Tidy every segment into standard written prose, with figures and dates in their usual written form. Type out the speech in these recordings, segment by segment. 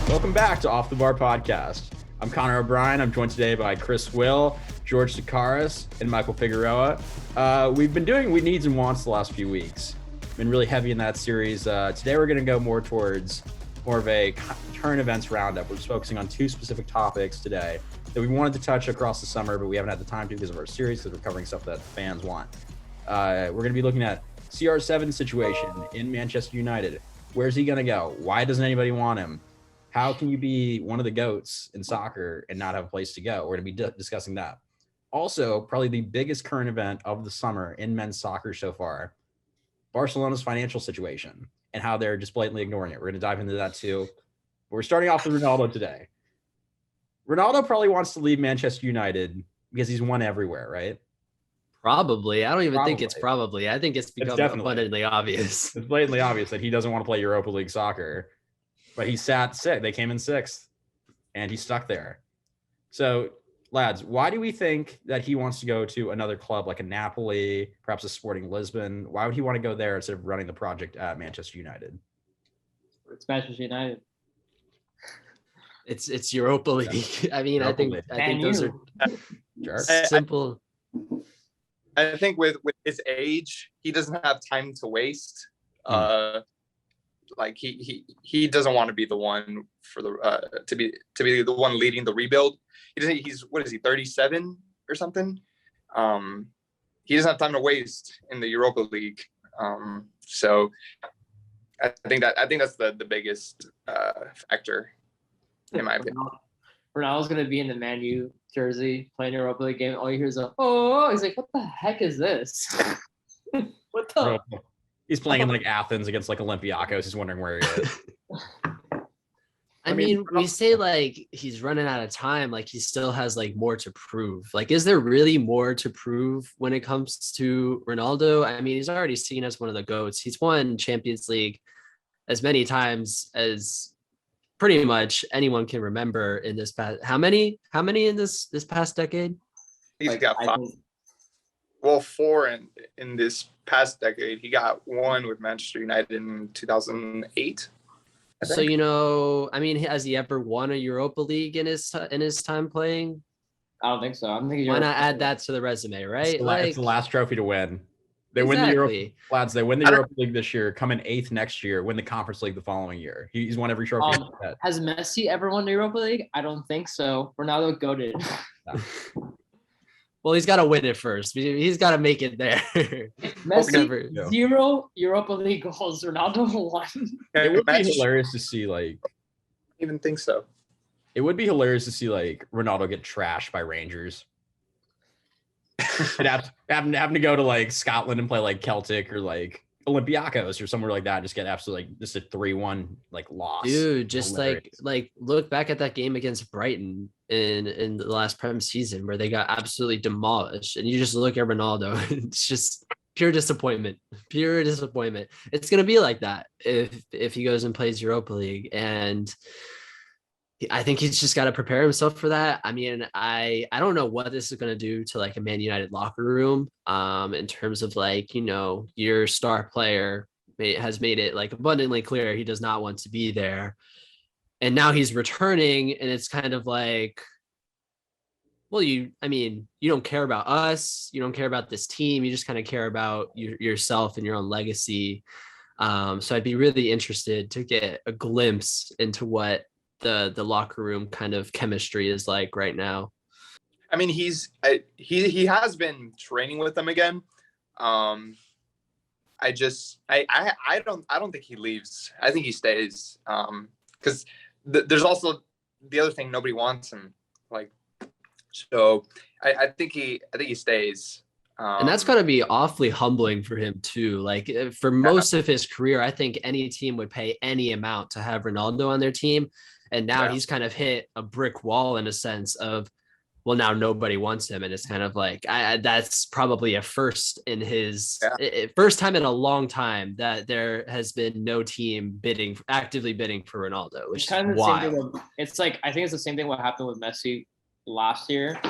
Welcome back to Off the Bar Podcast. I'm Connor O'Brien. I'm joined today by Chris Will, George Sakaris, and Michael Figueroa. We've been doing We Needs and Wants the last few weeks. Been really heavy in that series. Today we're going to go more towards more of a current events roundup. We're just focusing on two specific topics today that we wanted to touch across the summer, but we haven't had the time to because of our series, because we're covering stuff that fans want. We're going to be looking at CR7's situation in Manchester United. Where's he going to go? Why doesn't anybody want him? How can you be one of the GOATs in soccer and not have a place to go? We're going to be discussing that. Also, probably the biggest current event of the summer in men's soccer so far, Barcelona's financial situation and how they're just blatantly ignoring it. We're going to dive into that too. But we're starting off with Ronaldo today. Ronaldo probably wants to leave Manchester United because he's won everywhere, right? Probably. I don't even think it's probably. I think it's become abundantly obvious. It's blatantly obvious that he doesn't want to play Europa League soccer. But he sat sixth. They came in sixth, and he's stuck there. So, lads, why do we think that he wants to go to another club like a Napoli, perhaps a Sporting Lisbon? Why would he want to go there instead of running the project at Manchester United? It's Manchester United. It's Europa League. I mean, Europa I think those are simple. I think with his age, he doesn't have time to waste. Like he doesn't want to be the one for the to be the one leading the rebuild. He's what is he, 37 or something? He doesn't have time to waste in the Europa League. So I think that's the biggest factor in my opinion. Ronaldo's gonna be in the Man U jersey playing Europa League game. All you hear is he's like, what the heck is this? What the? He's playing in like Athens against like Olympiacos. He's wondering where he is. I mean, we say like he's running out of time, like he still has like more to prove. Like, is there really more to prove when it comes to Ronaldo? I mean, he's already seen as one of the GOATs. He's won Champions League as many times as pretty much anyone can remember in this past. How many in this past decade? He's got 5. Well, 4 in this past decade. He got 1 with Manchester United in 2008. So, I mean, has he ever won a Europa League in his time playing? I don't think so. I don't think. Why not add that to the resume, right? It's the last trophy to win. They win the Europa, lads. They win the Europa League this year, come in 8th next year, win the Conference League the following year. He's won every trophy. Has Messi ever won the Europa League? I don't think so. Ronaldo goated. Well, he's got to win it first. He's got to make it there. Messi, 0 Europa League goals. Ronaldo 1. It would be hilarious to see, like... I even think so. It would be hilarious to see, like, Ronaldo get trashed by Rangers. And having to go to, like, Scotland and play, like, Celtic or, like, Olympiacos or somewhere like that. Just get absolutely, like, just a 3-1, like, loss. Dude, just, like, look back at that game against Brighton in the last Prem season where they got absolutely demolished, and you just look at Ronaldo. It's just pure disappointment. It's gonna be like that if he goes and plays Europa League, and I think he's just got to prepare himself for that. I mean, I don't know what this is going to do to like a Man United locker room in terms of like, your star player has made it like abundantly clear he does not want to be there. And now he's returning, and it's kind of like, well, you don't care about us. You don't care about this team. You just kind of care about yourself and your own legacy. So I'd be really interested to get a glimpse into what the locker room kind of chemistry is like right now. I mean, he has been training with them again. I don't think he leaves. I think he stays. Because there's also the other thing, nobody wants him. Like, so I think he stays. And that's going to be awfully humbling for him too. Like for most of his career, I think any team would pay any amount to have Ronaldo on their team. And now he's kind of hit a brick wall in a sense of, well, now nobody wants him. And it's kind of like, that's probably a first in his first time in a long time that there has been no team actively bidding for Ronaldo, which is wild. It's like, I think it's the same thing what happened with Messi last year,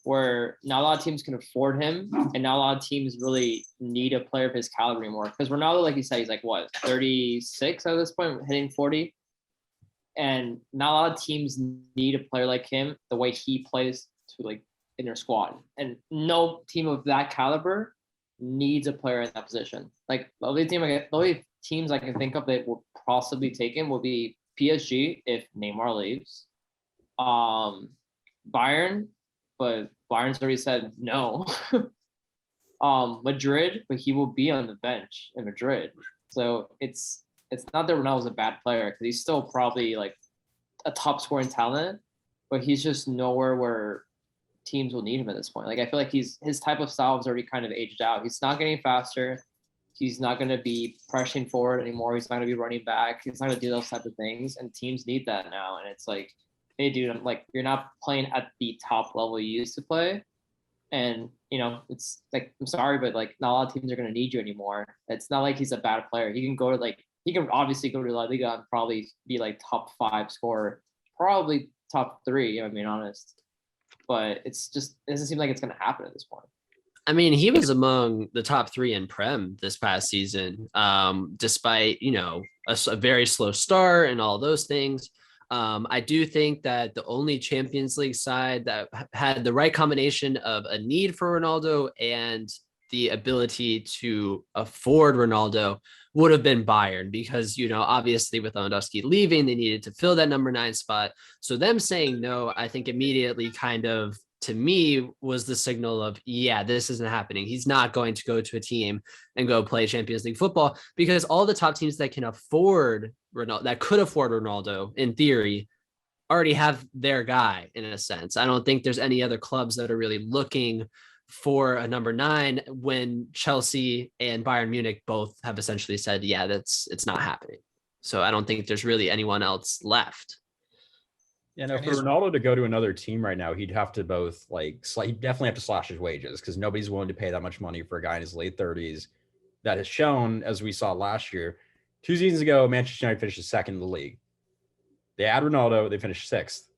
where not a lot of teams can afford him, and not a lot of teams really need a player of his caliber anymore. Because Ronaldo, like you said, he's like, what, 36 at this point, hitting 40? And not a lot of teams need a player like him the way he plays to like in their squad. And no team of that caliber needs a player in that position. Like the only teams I can think of that will possibly take him will be PSG if Neymar leaves. Bayern, but Bayern's already said no. Madrid, but he will be on the bench in Madrid. So it's not that Ronaldo's a bad player because he's still probably like a top scoring talent, but he's just nowhere where teams will need him at this point. Like I feel like his type of style is already kind of aged out. He's not getting faster. He's not going to be pressing forward anymore. He's not going to be running back. He's not going to do those type of things. And teams need that now. And it's like, hey, dude, like you're not playing at the top level you used to play. And, you know, it's like, I'm sorry, but like not a lot of teams are going to need you anymore. It's not like he's a bad player. He can obviously go to La Liga and probably be like top 5 scorer, probably top 3, if I'm being honest. But it doesn't seem like it's going to happen at this point. I mean, he was among the top 3 in Prem this past season, despite, you know, a very slow start and all those things. I do think that the only Champions League side that had the right combination of a need for Ronaldo and the ability to afford Ronaldo would have been Bayern, because, you know, obviously with Lewandowski leaving, they needed to fill that number 9 spot. So them saying no, I think immediately kind of, to me, was the signal of, yeah, this isn't happening. He's not going to go to a team and go play Champions League football, because all the top teams that can afford Ronaldo, that could afford Ronaldo in theory, already have their guy in a sense. I don't think there's any other clubs that are really looking for a number 9 when Chelsea and Bayern Munich both have essentially said, yeah, it's not happening. So I don't think there's really anyone else left. Yeah, no, for Ronaldo to go to another team right now, he'd have to both he'd definitely have to slash his wages, because nobody's willing to pay that much money for a guy in his late 30s that has shown, as we saw last year. 2 seasons ago, Manchester United finished 2nd in the league. They add Ronaldo, they finished 6th.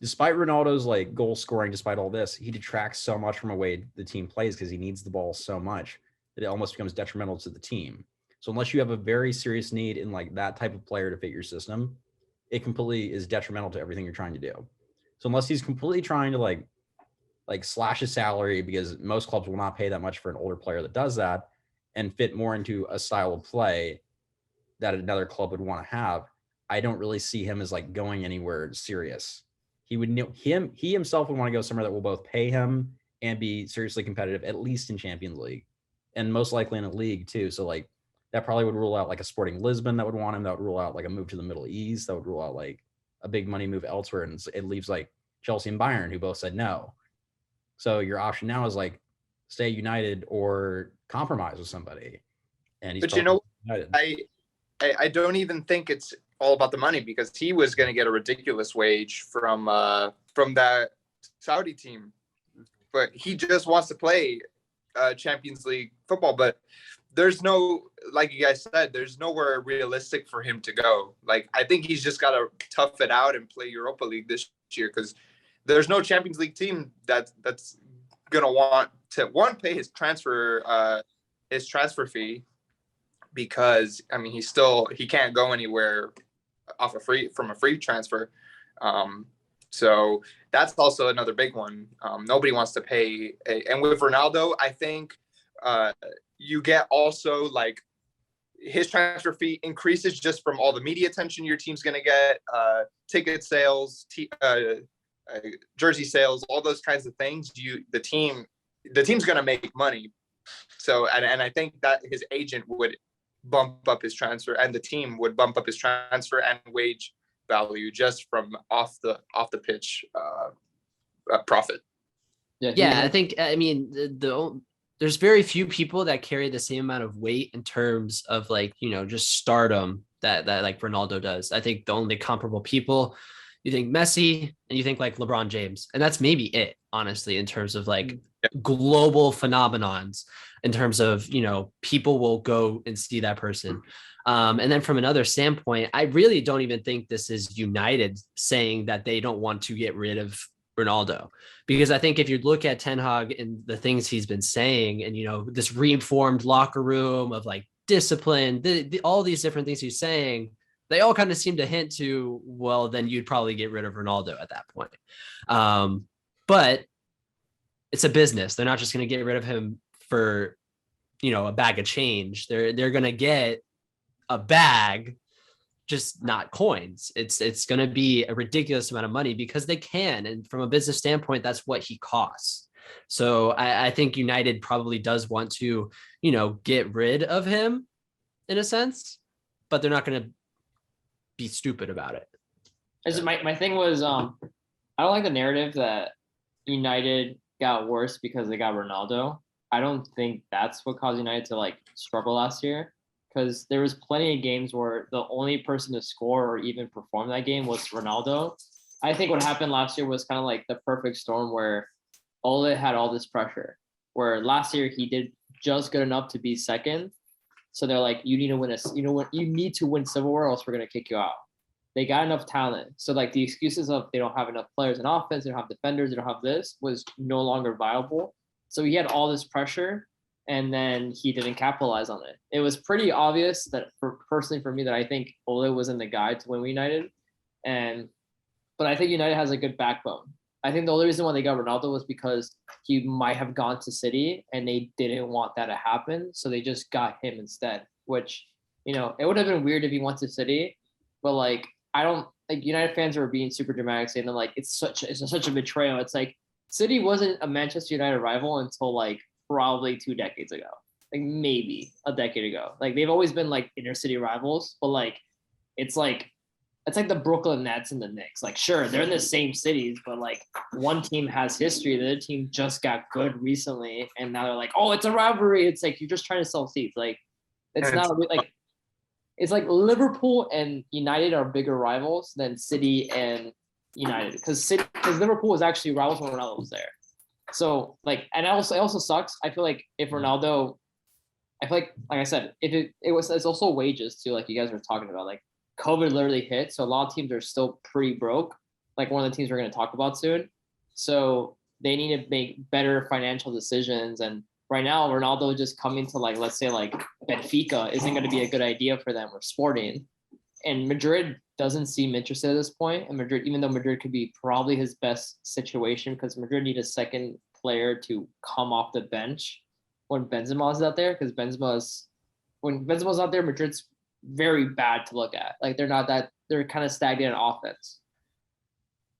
Despite Ronaldo's like goal scoring, despite all this, he detracts so much from the way the team plays because he needs the ball so much that it almost becomes detrimental to the team. So unless you have a very serious need in like that type of player to fit your system, it completely is detrimental to everything you're trying to do. So unless he's completely trying to like slash his salary, because most clubs will not pay that much for an older player that does that, and fit more into a style of play that another club would want to have, I don't really see him as like going anywhere serious. He himself would want to go somewhere that will both pay him and be seriously competitive, at least in Champions League, and most likely in a league too. So like that probably would rule out like a Sporting Lisbon that would want him. That would rule out like a move to the Middle East. That would rule out like a big money move elsewhere. And it leaves like Chelsea and Bayern, who both said no. So your option now is like stay United or compromise with somebody. And he's, but you know, United. I don't even think it's all about the money, because he was going to get a ridiculous wage from that Saudi team, but he just wants to play Champions League football. But there's no, like you guys said, there's nowhere realistic for him to go. Like, I think he's just got to tough it out and play Europa League this year, because there's no Champions League team that's going to want to pay his transfer fee, because I mean, he can't go anywhere from a free transfer. So that's also another big one. Nobody wants to pay. And with Ronaldo, I think you get also like his transfer fee increases just from all the media attention your team's going to get, ticket sales, jersey sales, all those kinds of things. The team's going to make money. So, and I think that his agent would bump up his transfer, and the team would bump up his transfer and wage value just from off the pitch profit. Yeah, I think, I mean, there's very few people that carry the same amount of weight in terms of like, you know, just stardom that like Ronaldo does. I think the only comparable people, you think Messi and you think like LeBron James, and that's maybe it, honestly, in terms of like global phenomenons, in terms of, you know, people will go and see that person. And then from another standpoint, I really don't even think this is United saying that they don't want to get rid of Ronaldo, because I think if you look at Ten Hag and the things he's been saying, and, you know, this reformed locker room of like discipline, all these different things he's saying, they all kind of seem to hint to, well, then you'd probably get rid of Ronaldo at that point. But it's a business. They're not just going to get rid of him for, a bag of change. They're going to get a bag, just not coins. It's going to be a ridiculous amount of money because they can. And from a business standpoint, that's what he costs. So I think United probably does want to, get rid of him in a sense, but they're not going to be stupid about it. My thing was, I don't like the narrative that United got worse because they got Ronaldo. I don't think that's what caused United to like struggle last year, because there was plenty of games where the only person to score or even perform that game was Ronaldo. I think what happened last year was kind of like the perfect storm where Ole had all this pressure, where last year he did just good enough to be second. So they're like, you need to win you need to win silverware, or else we're gonna kick you out. They got enough talent. So like the excuses of they don't have enough players in offense, they don't have defenders, they don't have this was no longer viable. So he had all this pressure and then he didn't capitalize on it. It was pretty obvious that personally for me that I think Ole wasn't the guy to win United. But I think United has a good backbone. I think the only reason why they got Ronaldo was because he might have gone to City and they didn't want that to happen. So they just got him instead, which, it would have been weird if he went to City, but like, I don't like United fans were being super dramatic saying that like, it's such a betrayal. It's like City wasn't a Manchester United rival until like probably 2 decades ago, like maybe a decade ago. Like they've always been like inner city rivals, but like, it's like the Brooklyn Nets and the Knicks. Like, sure, they're in the same cities, but like one team has history, the other team just got good recently, and now they're like, oh, it's a rivalry. It's like you're just trying to sell seats. Like, it's not like it's like Liverpool and United are bigger rivals than City and United, because Liverpool was actually rivals when Ronaldo was there. So like, and it also sucks. I feel like if Ronaldo, I feel like I said, if it's also wages too, like you guys were talking about, like COVID literally hit. So a lot of teams are still pretty broke. Like one of the teams we're going to talk about soon. So they need to make better financial decisions. And right now, Ronaldo just coming to like, let's say like Benfica isn't going to be a good idea for them, or Sporting. And Madrid doesn't seem interested at this point. And Madrid, even though Madrid could be probably his best situation, because Madrid need a second player to come off the bench when Benzema's out there, because when Benzema's out there, Madrid's very bad to look at. Like they're kind of stagnant in offense.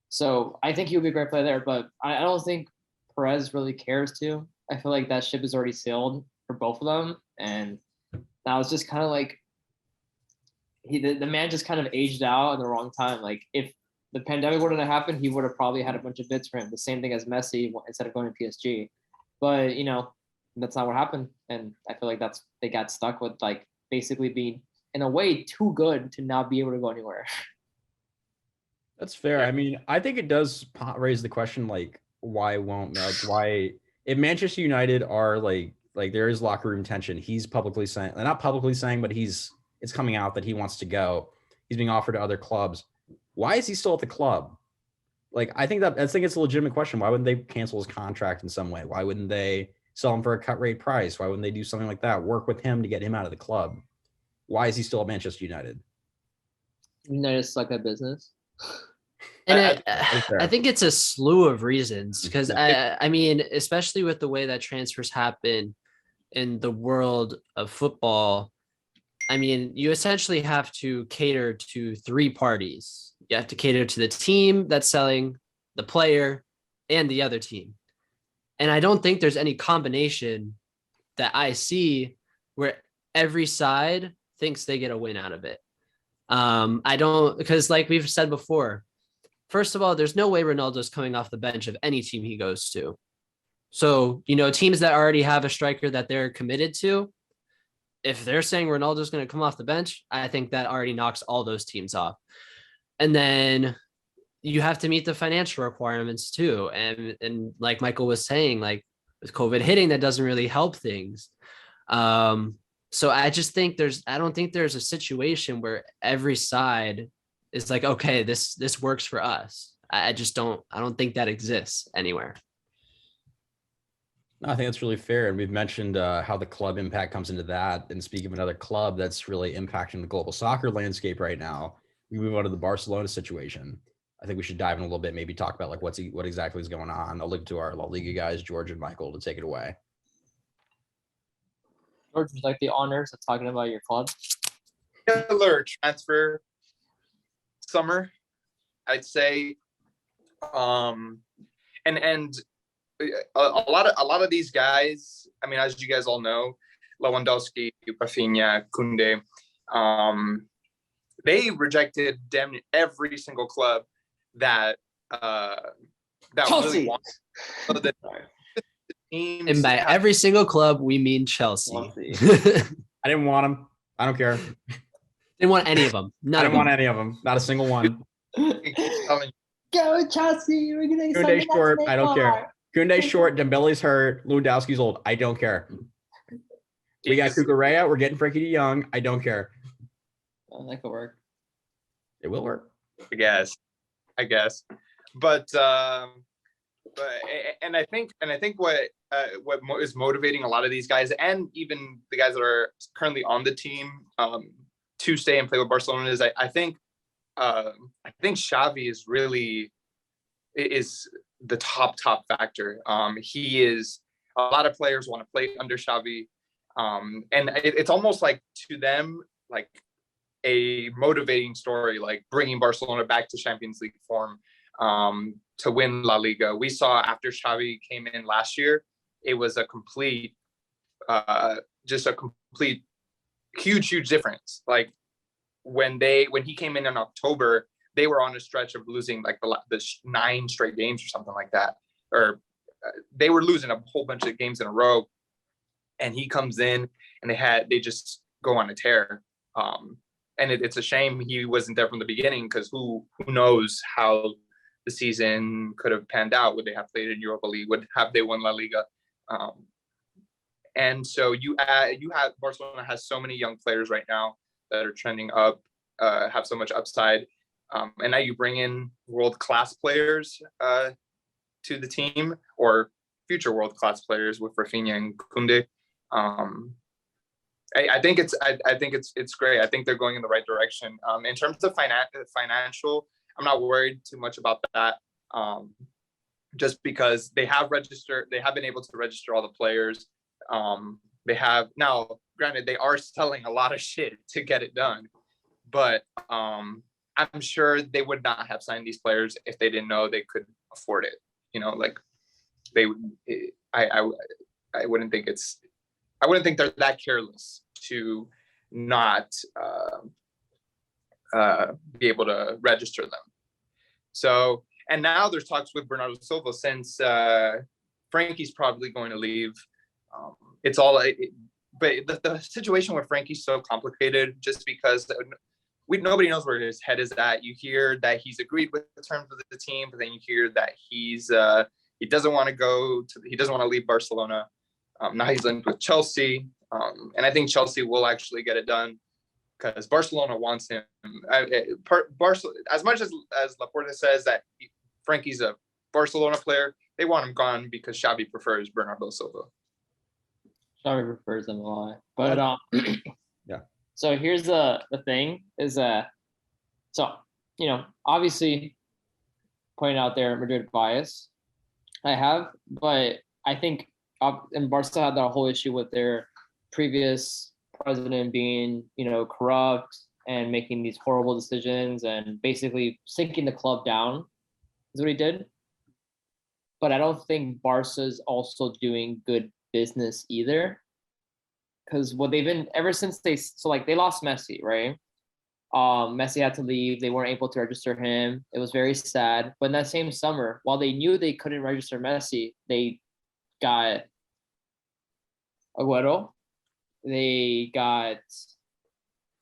So I think he'll be a great player there, but I don't think Perez really cares to. I feel like that ship is already sailed for both of them. And now it's just kind of like the man just kind of aged out in the wrong time. Like if the pandemic wouldn't have happened, he would have probably had a bunch of bids for him. The same thing as Messi instead of going to PSG. But that's not what happened. And I feel like they got stuck with like basically being in a way too good to not be able to go anywhere. That's fair. I mean, I think it does raise the question, like, why if Manchester United are like there is locker room tension. He's publicly saying, not publicly saying, but it's coming out that he wants to go. He's being offered to other clubs. Why is he still at the club? Like, I think it's a legitimate question. Why wouldn't they cancel his contract in some way? Why wouldn't they sell him for a cut rate price? Why wouldn't they do something like that? Work with him to get him out of the club. Why is he still at Manchester United? United suck at business. And I think it's a slew of reasons, because I mean, especially with the way that transfers happen in the world of football, I mean, you essentially have to cater to 3 parties. You have to cater to the team that's selling, the player, and the other team. And I don't think there's any combination that I see where every side thinks they get a win out of it. I don't, because like we've said before, first of all, there's no way Ronaldo's coming off the bench of any team he goes to. So, teams that already have a striker that they're committed to, if they're saying Ronaldo's going to come off the bench, I think that already knocks all those teams off. And then you have to meet the financial requirements too. And like Michael was saying, like with COVID hitting, that doesn't really help things. So I just think I don't think there's a situation where every side is like, okay, this works for us. I don't think that exists anywhere. No, I think that's really fair. And we've mentioned how the club impact comes into that. And speaking of another club that's really impacting the global soccer landscape right now, we move on to the Barcelona situation. I think we should dive in a little bit, maybe talk about like what exactly is going on. I'll look to our La Liga guys, George and Michael, to take it away. George, would you like the honors of talking about your club? Killer transfer summer, I'd say. And a lot of these guys, I mean, as you guys all know, Lewandowski, Rafinha, Koundé, they rejected damn near every single club that Chelsea. really wanted. So the teams And by have- every single club, we mean Chelsea. I didn't want them. I don't care. Didn't want any of them. I None of didn't want them. any of them. Not a single one. telling Go Chelsea! We're gonna Koundé's short. I don't care. Koundé's short. Dembele's hurt. Lewandowski's old. I don't care. We got Cucurella. We're getting Frankie de Jong. I don't care. Oh, that could work. It will work. I guess. But and I think what is motivating a lot of these guys, and even the guys that are currently on the team, to stay and play with Barcelona is I think Xavi is the top factor. He is, a lot of players want to play under Xavi, and it's almost like to them like a motivating story, like bringing Barcelona back to Champions League form, to win La Liga. We saw after Xavi came in last year, it was a complete huge difference. Like when he came in October, they were on a stretch of losing like the 9 straight games or something like that, or they were losing a whole bunch of games in a row, and he comes in and they just go on a tear. And it's a shame he wasn't there from the beginning, because who knows how the season could have panned out. Would they have played in Europa League? Have they won La Liga? And so you have Barcelona has so many young players right now that are trending up, have so much upside, and now you bring in world-class players to the team, or future world-class players with Rafinha and Koundé. I think it's great. I think they're going in the right direction. In terms of financial, I'm not worried too much about that. Just because they have been able to register all the players. They have now, granted, they are selling a lot of shit to get it done, but I'm sure they would not have signed these players if they didn't know they could afford it. You know, like they would. I wouldn't think they're that careless to not be able to register them. So, and now there's talks with Bernardo Silva, since Frankie's probably going to leave. But the situation with Frankie's so complicated, just because nobody knows where his head is at. You hear that he's agreed with the terms of the team, but then you hear that he doesn't want to leave Barcelona. Now he's linked with Chelsea, and I think Chelsea will actually get it done, because Barcelona wants him. As much as Laporta says that Frankie's a Barcelona player, they want him gone because Xavi prefers Bernardo Silva. Xavi prefers him a lot, but yeah. So here's the thing is that, so obviously pointing out their Madrid bias, I have, but I think and Barca had that whole issue with their previous president being, corrupt and making these horrible decisions and basically sinking the club down is what he did. But I don't think Barca's also doing good business either. Because what they've been ever since they lost Messi, right? Messi had to leave. They weren't able to register him. It was very sad. But in that same summer, while they knew they couldn't register Messi, they got Agüero, they got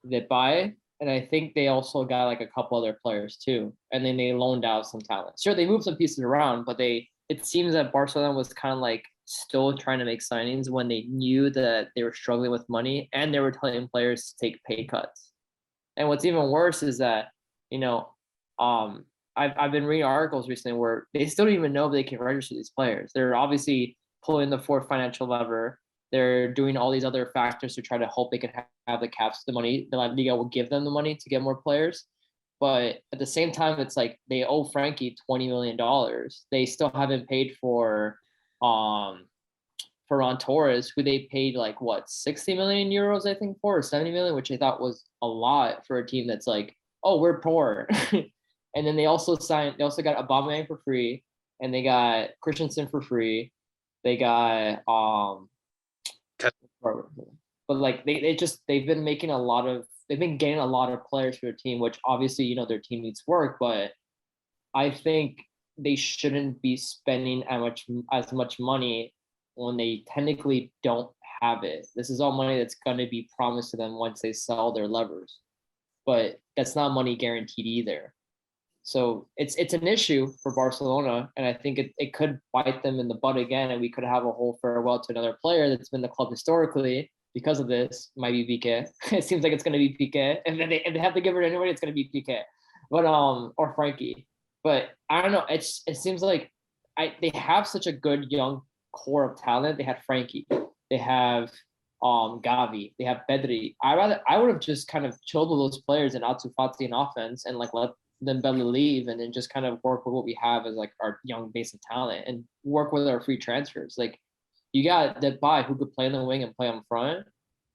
Depay, and I think they also got like a couple other players too. And then they loaned out some talent. Sure, they moved some pieces around, but it seems that Barcelona was kind of like still trying to make signings when they knew that they were struggling with money, and they were telling players to take pay cuts. And what's even worse is that, I've been reading articles recently where they still don't even know if they can register these players. They're obviously pulling the fourth financial lever. They're doing all these other factors to try to hope they can have the caps, the money. The La Liga will give them the money to get more players. But at the same time, it's like they owe Frankie $20 million. They still haven't paid for Ferran Torres, who they paid like what 60 million euros, I think, for, or 70 million, which I thought was a lot for a team that's like, oh, we're poor. And then they also got Aubameyang for free, and they got Christensen for free. They got but like they've been making they've been getting a lot of players for their team, which obviously, you know, their team needs work, but I think they shouldn't be spending as much money when they technically don't have it. This is all money that's going to be promised to them once they sell their levers, but that's not money guaranteed either. So it's an issue for Barcelona, and I think it could bite them in the butt again, and we could have a whole farewell to another player that's been the club historically because of this. Might be Piqué. It seems like it's going to be Piqué, and then if they have to give it to anybody, it's going to be Piqué, but or Frankie. But I don't know. It seems like they have such a good young core of talent. They had Frankie, they have Gavi, they have Pedri. I would have just kind of chilled with those players and Ansu Fati in offense and like let Dembele leave, and then just kind of work with what we have as like our young base of talent and work with our free transfers. Like you got Depay who could play in the wing and play on front,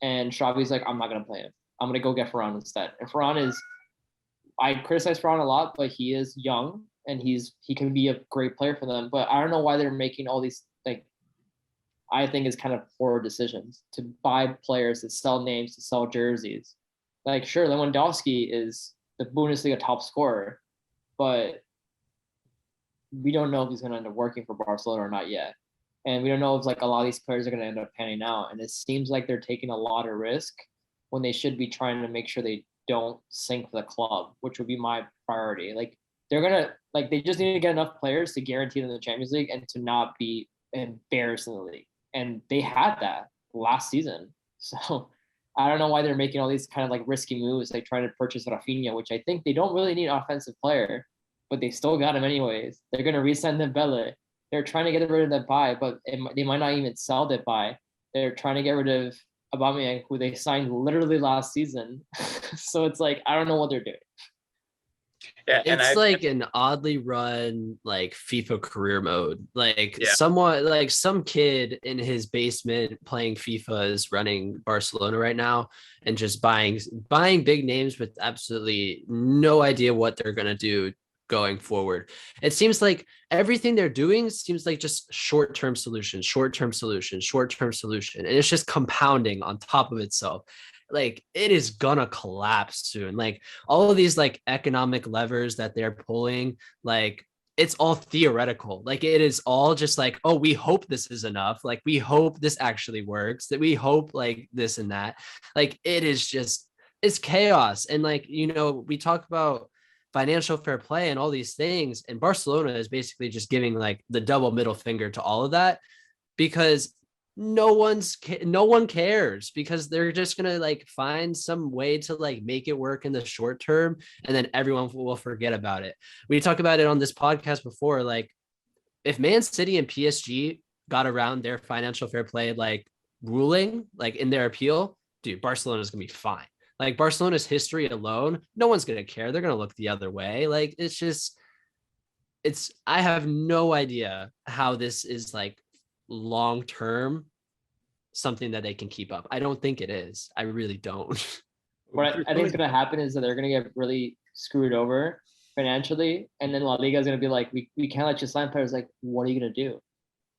and Xavi's like, I'm not gonna play him. I'm gonna go get Ferran instead. And I criticize Ferran a lot, but he is young and he can be a great player for them. But I don't know why they're making all these like I think is kind of poor decisions to buy players, to sell names, to sell jerseys. Like sure, Lewandowski is the Bundesliga top scorer, but we don't know if he's going to end up working for Barcelona or not yet. And we don't know if like a lot of these players are going to end up panning out. And it seems like they're taking a lot of risk when they should be trying to make sure they don't sink the club, which would be my priority. Like they just need to get enough players to guarantee them the Champions League and to not be embarrassed in the league. And they had that last season. So I don't know why they're making all these kind of like risky moves, like trying to purchase Rafinha, which I think they don't really need an offensive player, but they still got him anyways. They're going to re-sign Dembele. They're trying to get rid of Depay, but they might not even sell Depay. They're trying to get rid of Aubameyang, who they signed literally last season. So it's like, I don't know what they're doing. Yeah, it's like an oddly run like FIFA career mode. Like somewhat like some kid in his basement playing FIFA is running Barcelona right now and just buying big names with absolutely no idea what they're gonna do going forward. It seems like everything they're doing seems like just short-term solution, and it's just compounding on top of itself. Like it is gonna collapse soon. Like all of these like economic levers that they're pulling, like it's all theoretical. Like it is all just like, oh, we hope this is enough. Like we hope this actually works, that we hope like this and that. Like it is just, it's chaos. And like, you know, we talk about financial fair play and all these things, and Barcelona is basically just giving like the double middle finger to all of that, because no one cares, because they're just gonna like find some way to like make it work in the short term, and then everyone will forget about it. We talked about it on this podcast before. Like if Man City and PSG got around their financial fair play like ruling, like in their appeal, dude, Barcelona is gonna be fine. Like Barcelona's history alone, no one's gonna care. They're gonna look the other way. Like I have no idea how this is like long term something that they can keep up. I don't think it is. I really don't. What I think is going to happen is that they're going to get really screwed over financially, and then La Liga is going to be like, we can't let you sign players. Like, what are you going to do?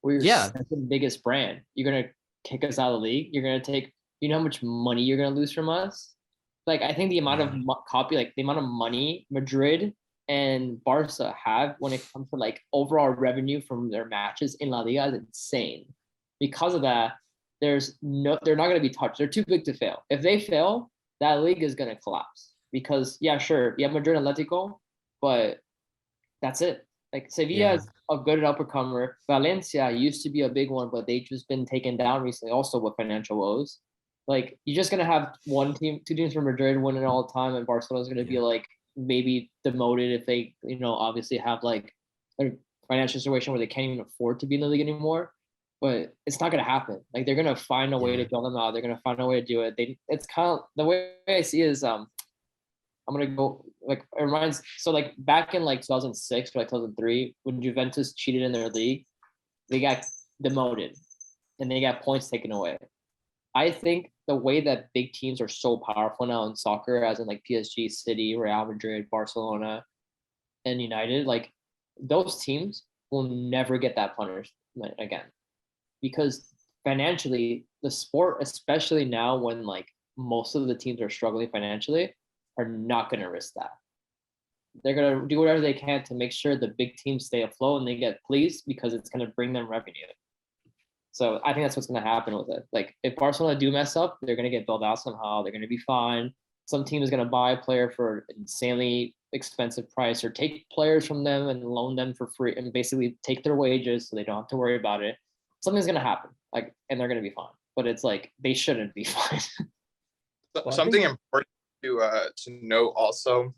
We're the biggest brand. You're going to kick us out of the league. You're going to take, you know how much money you're going to lose from us? Like, I think the amount of the amount of money Madrid and Barca have when it comes to like overall revenue from their matches in La Liga is insane. Because of that, they're not going to be touched. They're too big to fail. If they fail, that league is going to collapse. Because yeah, sure, you have Madrid and Atletico, but that's it. Like Sevilla is a good uppercomer. Valencia used to be a big one, but they've just been taken down recently, also with financial woes. Like you're just gonna have two teams from Madrid winning all the time, and Barcelona's gonna be like maybe demoted if they, you know, obviously have like a financial situation where they can't even afford to be in the league anymore. but it's not gonna happen. Like they're gonna find a way to bail them out. They're gonna find a way to do it. It's kind of the way I see it is I'm gonna go like it reminds so like back in like 2006 or like 2003 when Juventus cheated in their league, they got demoted and they got points taken away. I think the way that big teams are so powerful now in soccer, as in like PSG, City, Real Madrid, Barcelona, and United, like those teams will never get that punishment again because financially, the sport, especially now when like most of the teams are struggling financially, are not going to risk that. They're going to do whatever they can to make sure the big teams stay afloat and they get pleased because it's going to bring them revenue. So I think that's what's going to happen with it. Like if Barcelona do mess up, they're going to get bailed out somehow. They're going to be fine. Some team is going to buy a player for an insanely expensive price or take players from them and loan them for free and basically take their wages so they don't have to worry about it. Something's going to happen, like, and they're going to be fine. But it's like they shouldn't be fine. Something important to note also,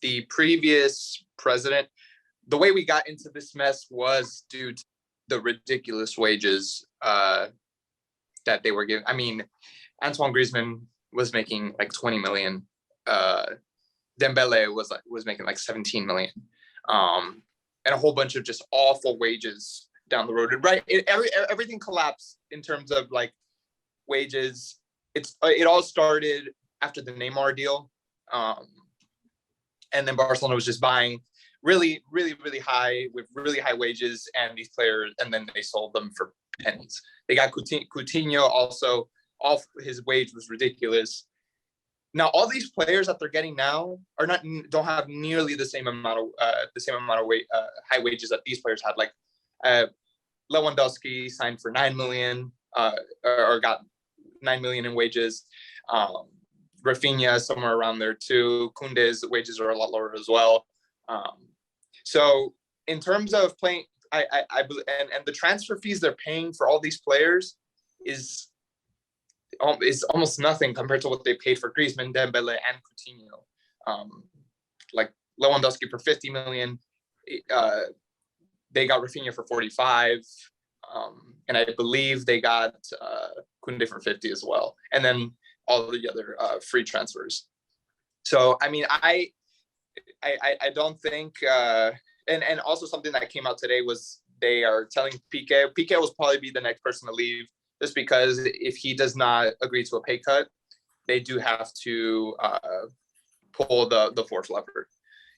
the previous president, the way we got into this mess was due to the ridiculous wages that they were giving. I mean, Antoine Griezmann was making like 20 million. Dembele was making like 17 million. And a whole bunch of just awful wages down the road. Right. Everything collapsed in terms of like wages. It all started after the Neymar deal. And then Barcelona was just buying really high with really high wages and these players, and then they sold them for pennies. They got Coutinho also, off his wage was ridiculous. Now all these players that they're getting now don't have nearly the same amount of high wages that these players had. Like Lewandowski signed for 9 million or got 9 million in wages. Rafinha somewhere around there too. Koundé's wages are a lot lower as well. So in terms of playing, I and the transfer fees they're paying for all these players is almost nothing compared to what they paid for Griezmann, Dembele, and Coutinho. Like Lewandowski for 50 million, they got Rafinha for 45, and I believe they got Koundé for 50 as well, and then all the other free transfers. So I mean, I don't think, and also something that came out today was they are telling Piqué will probably be the next person to leave, just because if he does not agree to a pay cut, they do have to pull the fourth lever.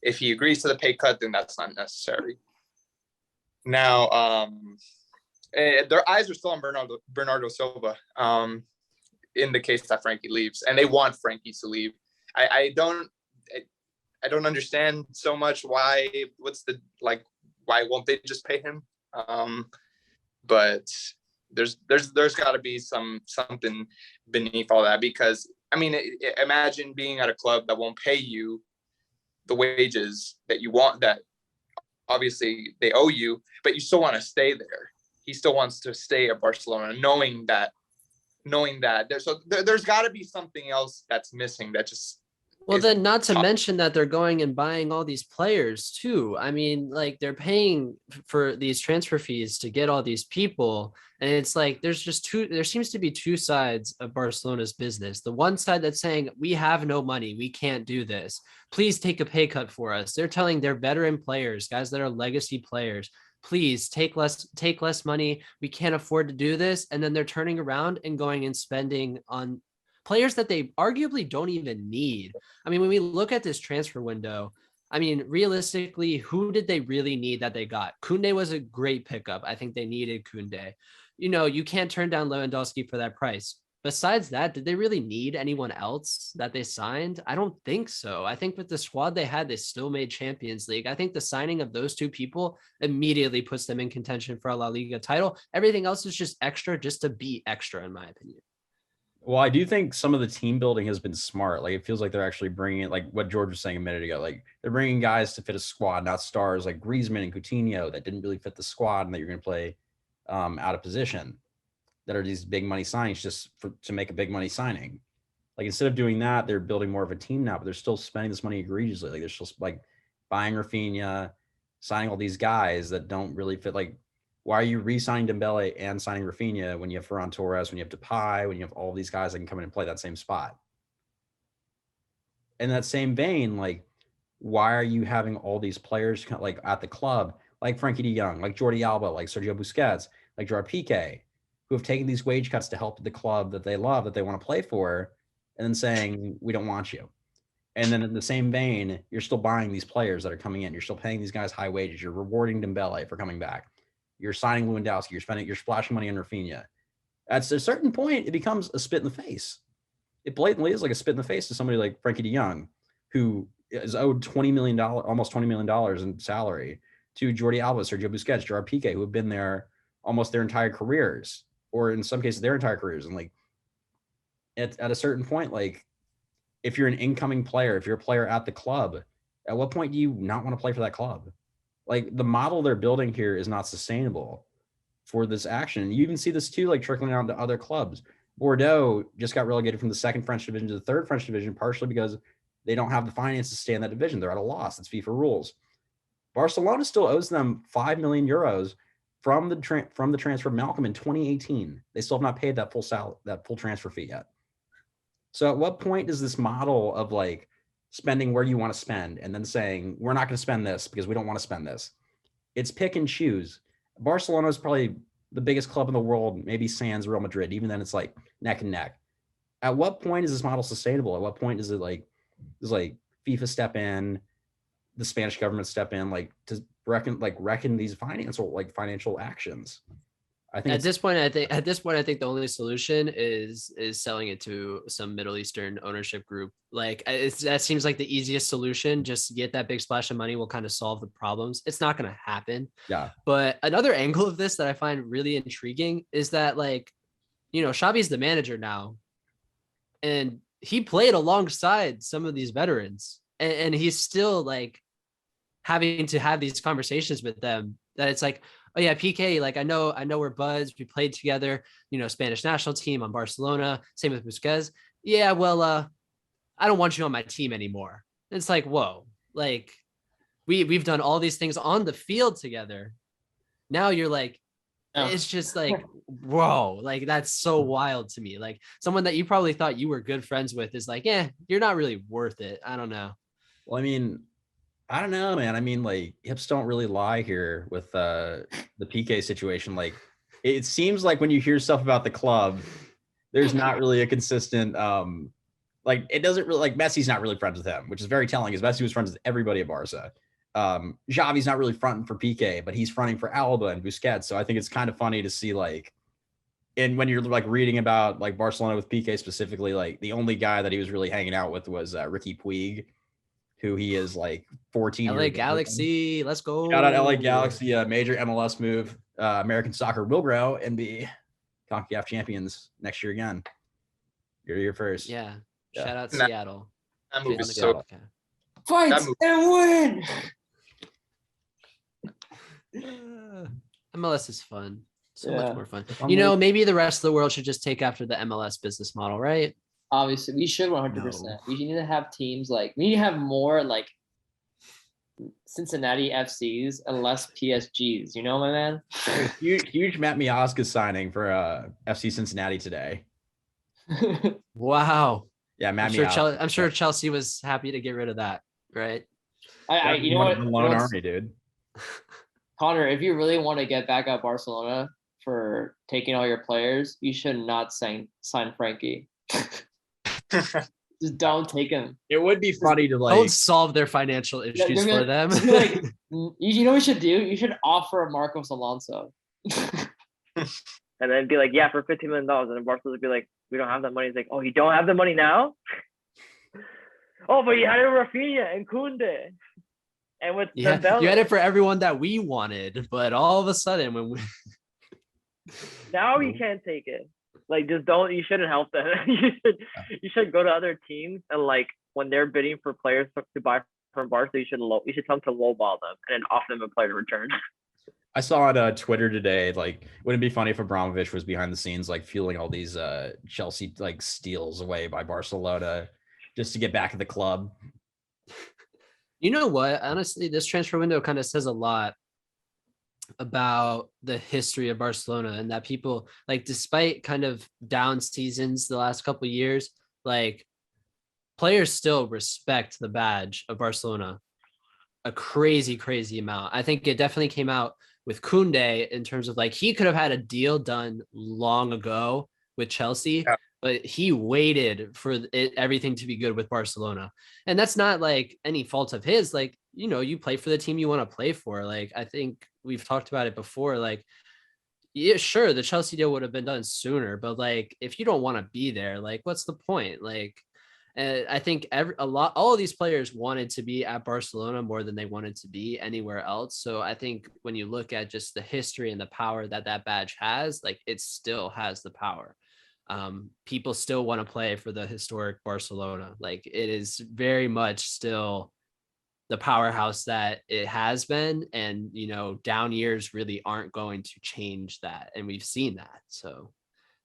If he agrees to the pay cut, then that's not necessary. Now, their eyes are still on Bernardo Silva in the case that Frankie leaves, and they want Frankie to leave. I don't understand so much why why won't they just pay him? But there's got to be something beneath all that, because I mean, imagine being at a club that won't pay you the wages that you want, that obviously they owe you, but you still want to stay there. He still wants to stay at Barcelona, knowing that there's got to be something else that's missing that just. Well, then not to mention that they're going and buying all these players too. I mean, like they're paying for these transfer fees to get all these people. And it's like, there seems to be two sides of Barcelona's business. The one side that's saying, we have no money, we can't do this. Please take a pay cut for us. They're telling their veteran players, guys that are legacy players, please take less money. We can't afford to do this. And then they're turning around and going and spending on players that they arguably don't even need. I mean, when we look at this transfer window, I mean, realistically, who did they really need that they got? Koundé was a great pickup. I think they needed Koundé. You know, you can't turn down Lewandowski for that price. Besides that, did they really need anyone else that they signed? I don't think so. I think with the squad they had, they still made Champions League. I think the signing of those two people immediately puts them in contention for a La Liga title. Everything else is just extra, just to be extra, in my opinion. Well, I do think some of the team building has been smart. Like, it feels like they're actually bringing, like what George was saying a minute ago, like they're bringing guys to fit a squad, not stars like Griezmann and Coutinho that didn't really fit the squad and that you're going to play out of position, that are these big money signings just to make a big money signing. Like, instead of doing that, they're building more of a team now, but they're still spending this money egregiously. Like, they're still like buying Rafinha, signing all these guys that don't really fit. Like, Why are you re-signing Dembele and signing Rafinha when you have Ferran Torres, when you have Depay, when you have all these guys that can come in and play that same spot? In that same vein, like, why are you having all these players like at the club, like Frankie de Jong, like Jordi Alba, like Sergio Busquets, like Gerard Piqué, who have taken these wage cuts to help the club that they love, that they want to play for, and then saying, we don't want you. And then in the same vein, you're still buying these players that are coming in. You're still paying these guys high wages. You're rewarding Dembele for coming back. You're signing Lewandowski. You're splashing money on Rafinha. At a certain point, it becomes a spit in the face. It blatantly is like a spit in the face to somebody like Frankie de Jong, who is owed $20 million, almost $20 million in salary, to Jordi Alba, Sergio Busquets, Gerard Piqué, who have been there almost their entire careers, or in some cases their entire careers. And like at a certain point, like if you're an incoming player, if you're a player at the club, at what point do you not want to play for that club? Like the model they're building here is not sustainable for this action. You even see this too, like trickling out to other clubs. Bordeaux just got relegated from the second French division to the third French division, partially because they don't have the finances to stay in that division. They're at a loss. It's FIFA rules. Barcelona still owes them 5 million euros from the transfer of Malcolm in 2018. They still have not paid that full transfer fee yet. So at what point does this model of like spending where you want to spend and then saying, we're not going to spend this because we don't want to spend this? It's pick and choose. Barcelona is probably the biggest club in the world, maybe sans Real Madrid. Even then it's like neck and neck. At what point is this model sustainable? At what point is it like FIFA step in, the Spanish government step in, like to reckon these financial actions? I think at this point, I think the only solution is selling it to some Middle Eastern ownership group. Like that seems like the easiest solution. Just get that big splash of money will kind of solve the problems. It's not going to happen. Yeah. But another angle of this that I find really intriguing is that Xavi's the manager now, and he played alongside some of these veterans, and he's still like having to have these conversations with them. That it's like, oh yeah, PK, like I know we're buds. We played together, Spanish national team on Barcelona. Same with Busquets. Yeah, well, I don't want you on my team anymore. It's like, whoa, like we've done all these things on the field together. Now you're like, it's just like, whoa, like that's so wild to me. Like someone that you probably thought you were good friends with is like, yeah, you're not really worth it. I don't know. Well, I mean, I don't know, man. I mean, like hips don't really lie here with the PK situation. Like it seems like when you hear stuff about the club, there's not really a consistent like it doesn't really, like Messi's not really friends with him, which is very telling, because Messi was friends with everybody at Barca. Xavi's not really fronting for PK, but he's fronting for Alba and Busquets. So I think it's kind of funny to see like, and when you're like reading about like Barcelona with PK specifically, like the only guy that he was really hanging out with was Ricky Puig, who he is like 14. LA Galaxy, let's go. Shout out LA Galaxy, major MLS move. American soccer will grow and be CONCACAF champions next year again. You're here first. Yeah. Shout out Seattle. That move is so. Fight and win. MLS is fun. So much more fun. Maybe the rest of the world should just take after the MLS business model, right? Obviously, we should 100%. No. We need to have teams we need to have more like Cincinnati FCs and less PSGs. You know, my man. Huge Matt Miazga signing for FC Cincinnati today. Wow. Yeah, Matt. I'm sure Chelsea was happy to get rid of that, right? You know what? Lone Army, dude. Connor, if you really want to get back at Barcelona for taking all your players, you should not sign Frankie. Just don't take him. It would be funny to don't solve their financial issues for them. You know what you should do? You should offer Marcos Alonso. And then be like, yeah, for $15 million. And then Barcelona would be like, we don't have that money. He's like, oh, you don't have the money now? Oh, but you had it with Rafinha and Koundé. And with you had it for everyone that we wanted. But all of a sudden, when we... now you can't take it. Like, just don't. You shouldn't help them. You should go to other teams and like when they're bidding for players to buy from Barca, you should tell them to lowball them and then offer them a player to return. I saw on Twitter today, like, wouldn't it be funny if Abramovich was behind the scenes, like fueling all these Chelsea like steals away by Barcelona just to get back at the club? You know what? Honestly, this transfer window kind of says a lot about the history of Barcelona, and that people, like, despite kind of down seasons the last couple of years, like, players still respect the badge of Barcelona a crazy amount. I think it definitely came out with Koundé in terms of, like, he could have had a deal done long ago with Chelsea, Yeah. but he waited for everything to be good with Barcelona. And that's not like any fault of his. Like, you play for the team you want to play for. Like, I think we've talked about it before. Like, yeah, sure, the Chelsea deal would have been done sooner, but like, if you don't want to be there, like, what's the point? Like, I think all of these players wanted to be at Barcelona more than they wanted to be anywhere else. So I think when you look at just the history and the power that badge has, like, it still has the power. People still want to play for the historic Barcelona. Like, it is very much still the powerhouse that it has been, and down years really aren't going to change that, and we've seen that. So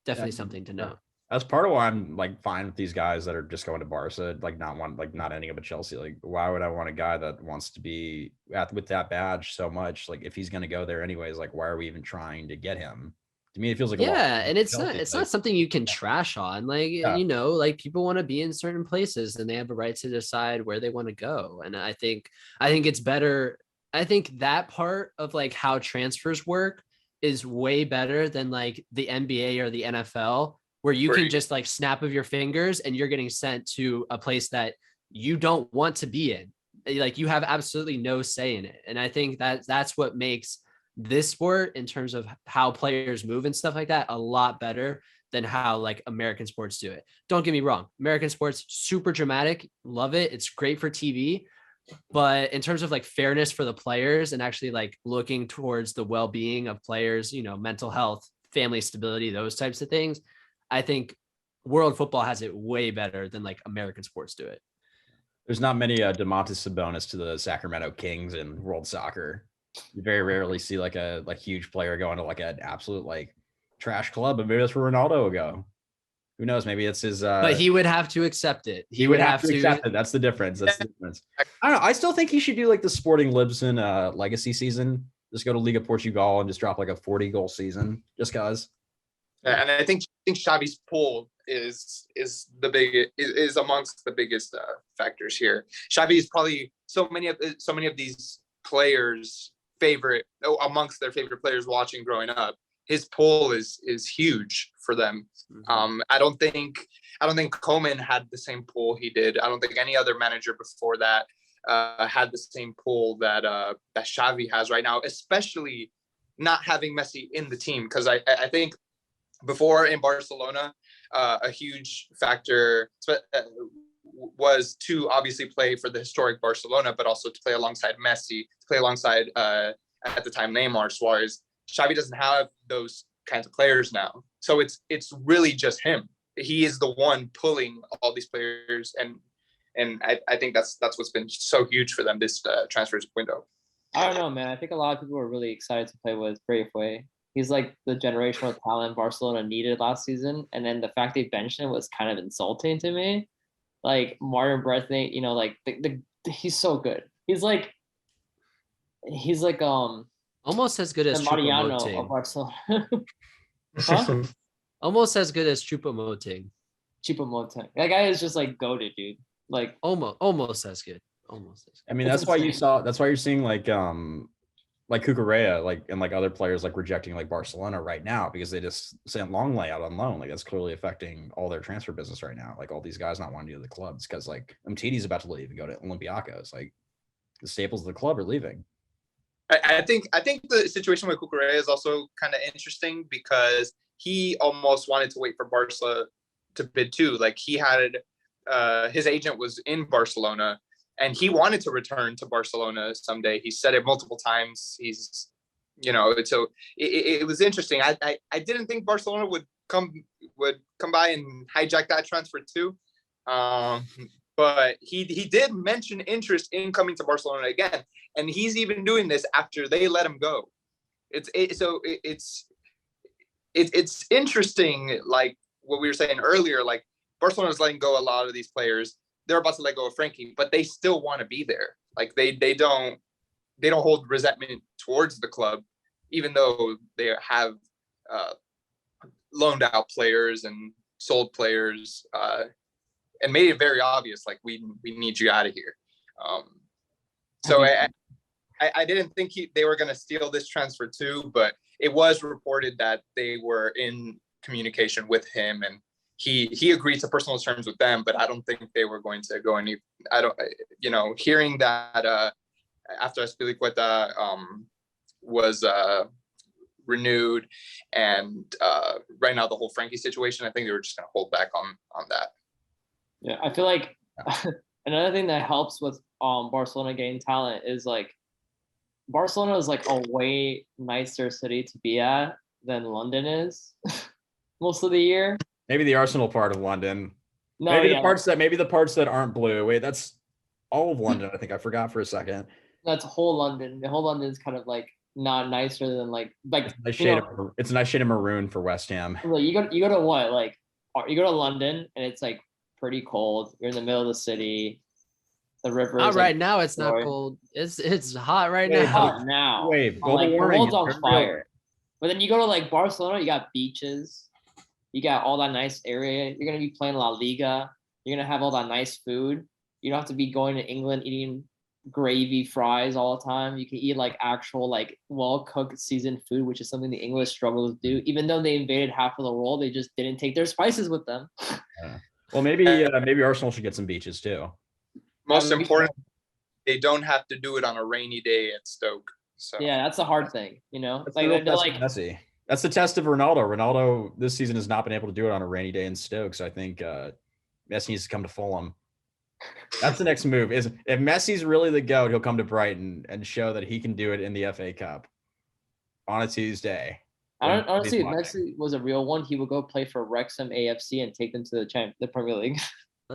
definitely something to know. That's part of why I'm like fine with these guys that are just going to Barca, like not ending up at Chelsea. Like, why would I want a guy that wants to be with that badge so much? Like, if he's going to go there anyways, like, why are we even trying to get him? To me, it feels like and it's Chelsea, not something you can trash on. Like, like, people want to be in certain places and they have a right to decide where they want to go. And I think it's better. I think that part of, like, how transfers work is way better than like the NBA or the NFL, where you can just, like, snap of your fingers and you're getting sent to a place that you don't want to be in. Like, you have absolutely no say in it. And I think that's what makes this sport, in terms of how players move and stuff like that, a lot better than how, like, American sports do it. Don't get me wrong. American sports, super dramatic. Love it. It's great for TV. But in terms of, like, fairness for the players and actually, like, looking towards the well-being of players, mental health, family stability, those types of things, I think world football has it way better than, like, American sports do it. There's not many Domantas Sabonis to the Sacramento Kings in world soccer. You very rarely see like a huge player going to like an absolute like trash club, but maybe that's where Ronaldo will go. Who knows? Maybe it's his. But he would have to accept it. He would have to accept it. That's the difference. I don't know. I still think he should do like the Sporting Lisbon legacy season. Just go to Liga Portugal and just drop like a 40-goal season, just cause. And I think Xavi's pull is amongst the biggest factors here. Xavi is probably so many of these players' amongst their favorite players watching growing up. His pull is huge for them. Mm-hmm. I don't think Koeman had the same pull he did. I don't think any other manager before that had the same pull that Xavi has right now, especially not having Messi in the team. Because I think before in Barcelona, a huge factor was to obviously play for the historic Barcelona, but also to play alongside Messi, to play alongside at the time Neymar, Suarez. Xavi doesn't have those kinds of players now, so it's really just him. He is the one pulling all these players, and I think that's what's been so huge for them this transfer window. I don't know, man. I think a lot of people were really excited to play with Braithwaite. He's like the generational talent Barcelona needed last season, and then the fact they benched him was kind of insulting to me. Like Martin Braithwaite, like he's so good. He's like almost as good as Mariano of Choupo-Moting. Barcelona. Huh? Almost as good as Choupo-Moting. Choupo-Moting. That guy is just like goated, dude. Like almost as good. Almost as good. I mean, that's why you're seeing like Cucurella, and like other players like rejecting like Barcelona right now because they just sent Longley out on loan. Like, that's clearly affecting all their transfer business right now. Like, all these guys not wanting to go to the clubs because like Umtiti's about to leave and go to Olympiacos. Like, the staples of the club are leaving. I think the situation with Cucurella is also kind of interesting because he almost wanted to wait for Barca to bid too. Like, he had his agent was in Barcelona and he wanted to return to Barcelona someday. He said it multiple times. He's, so it was interesting. I didn't think Barcelona would come by and hijack that transfer too. But he did mention interest in coming to Barcelona again, and he's even doing this after they let him go. It's interesting, like what we were saying earlier. Like, Barcelona's letting go a lot of these players. They're about to let go of Frankie, but they still want to be there. Like, they don't hold resentment towards the club. even though they have loaned out players and sold players, and made it very obvious, like we need you out of here. So I didn't think they were going to steal this transfer too, but it was reported that they were in communication with him, and he agreed to personal terms with them, but I don't think they were going to go any. Hearing that after Azpilicueta was renewed, and right now the whole Frankie situation, I think they were just going to hold back on that. Yeah, I feel like another thing that helps with Barcelona getting talent is like Barcelona is like a way nicer city to be at than London is most of the year. Maybe the Arsenal part of London. No, maybe yeah, the parts that aren't blue. Wait, that's all of London. I think I forgot for a second. that's whole London. The whole London is kind of like not nicer than like It's a nice shade of maroon for West Ham. Like you go to what, like you go to London and it's like pretty cold. You're in the middle of the city. The river. Not right now. It's not cold. It's hot right Wait, now. Hot now. Wait, global like the warming. world's on fire. But then you go to like Barcelona, you got beaches, you got all that nice area. You're gonna be playing La Liga. You're gonna have all that nice food. You don't have to be going to England eating gravy fries all the time. You can eat like actual like well-cooked seasoned food, which is something the English struggle to do. Even though they invaded half of the world, they just didn't take their spices with them. Well, maybe Arsenal should get some beaches too. Most important, they don't have to do it on a rainy day at Stoke. So yeah, that's the hard thing, That's like they're like Messi. That's the test of Ronaldo. Ronaldo this season has not been able to do it on a rainy day in Stoke. So I think Messi needs to come to Fulham. That's the next move. Is if Messi's really the GOAT, he'll come to Brighton and show that he can do it in the FA Cup on a Tuesday. Honestly, if Messi was a real one, he would go play for Wrexham AFC and take them to the Premier League.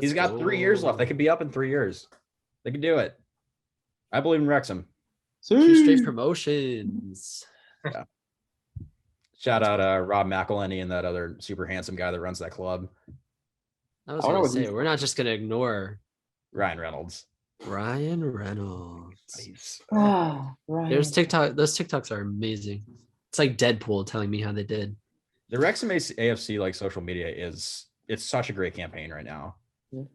He's got 3 years left. They could be up in 3 years. They can do it. I believe in Wrexham. 2 straight promotions. Yeah. Shout out Rob McElhenney and that other super handsome guy that runs that club. I was going to say, we're not just going to ignore Ryan Reynolds. Ryan Reynolds. Right. Those TikToks are amazing. It's like Deadpool telling me how they did. The Wrexham AFC like social media it's such a great campaign right now.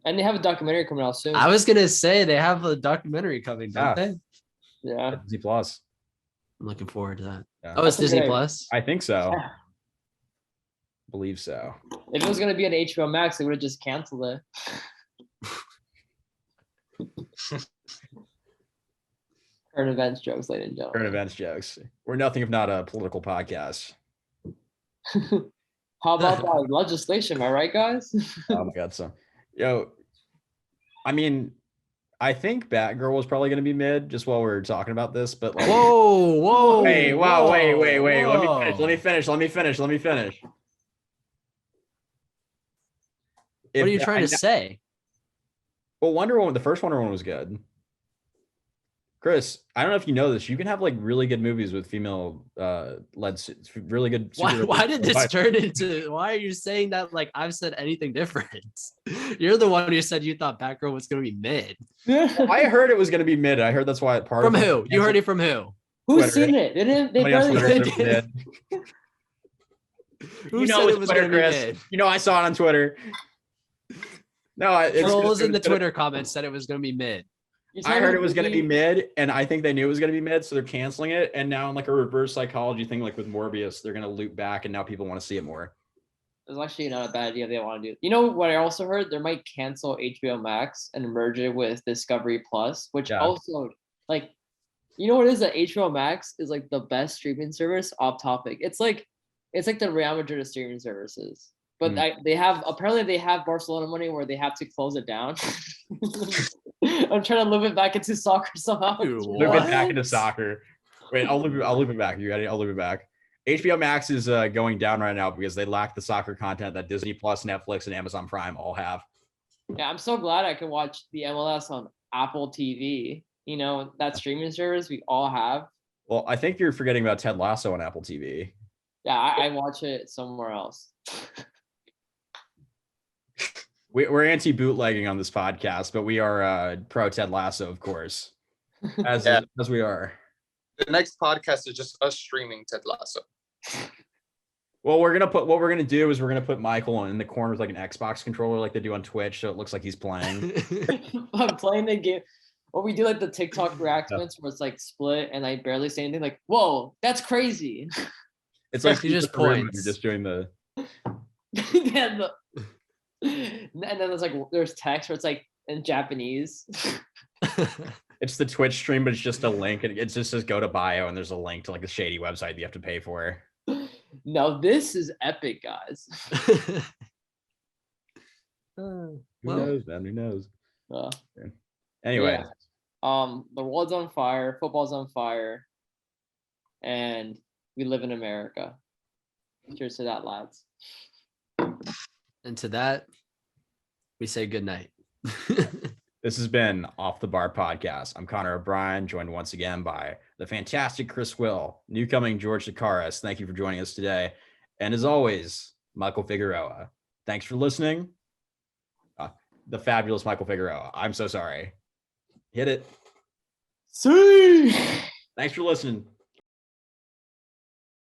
And they have a documentary coming out soon. I was gonna say they have a documentary coming, don't they? Yeah. Disney Plus. I'm looking forward to that. Yeah. Oh, it's Disney Plus. I think so. Believe so. If it was gonna be an HBO Max, they would have just canceled it. Current events jokes, ladies and gentlemen. Current events jokes. We're nothing if not a political podcast. How about that legislation? Am I right, guys? Oh my god, so I mean, I think Batgirl was probably going to be mid just while we were talking about this, but like, whoa, hey, wow, wait. whoa. Let me finish. What are you trying to say? Well, Wonder Woman, the first Wonder Woman was good. Chris, I don't know if you know this. You can have like really good movies with female led, really good. Why did this turn into? Why are you saying that like I've said anything different? You're the one who said you thought Batgirl was going to be mid. I heard it was going to be mid. I heard that's why part from who? You heard it from who? Who's seen it? They barely did. Who said it was going to be mid? You know, I saw it on Twitter. No, trolls in the Twitter comments said it was going to be mid. I heard it was going to be mid, and I think they knew it was going to be mid, so they're canceling it. And now, in like a reverse psychology thing, like with Morbius, they're going to loop back, and now people want to see it more. It's actually not a bad idea. They want to do. You know what? I also heard they might cancel HBO Max and merge it with Discovery Plus, which also like, you know what it is that HBO Max is like the best streaming service. Off topic, it's like the Real Madrid of streaming services. But they have Barcelona money where they have to close it down. I'm trying to loop it back into soccer somehow. Loop it back into soccer. Wait, I'll loop it back. You ready? I'll loop it back. HBO Max is going down right now because they lack the soccer content that Disney Plus, Netflix, and Amazon Prime all have. Yeah, I'm so glad I can watch the MLS on Apple TV. You know, that streaming service we all have. Well, I think you're forgetting about Ted Lasso on Apple TV. Yeah, I watch it somewhere else. We're anti-bootlegging on this podcast, but we are pro Ted Lasso, of course, as we are. The next podcast is just us streaming Ted Lasso. Well, what we're gonna do is we're gonna put Michael in the corner with like an Xbox controller, like they do on Twitch, so it looks like he's playing. I'm playing the game. Or we do like the TikTok reactions where it's like split and I barely say anything. Like, whoa, that's crazy. It's like He just Secret Room when points. You're just doing the. And then there's like there's text where it's like in Japanese. It's the Twitch stream, but it's just a link, and it just says go to bio, and there's a link to like a shady website you have to pay for. No, this is epic, guys. Who Well. knows, man? Who knows? Uh, Anyway, the world's on fire, football's on fire, and we live in America. Cheers to that, lads. And to that, we say good night. this has been Off the Bar Podcast. I'm Connor O'Brien, joined once again by the fantastic Chris Will, newcoming George Sakaris. Thank you for joining us today. And as always, Michael Figueroa. Thanks for listening. The fabulous Michael Figueroa. I'm so sorry. Hit it. See. Thanks for listening.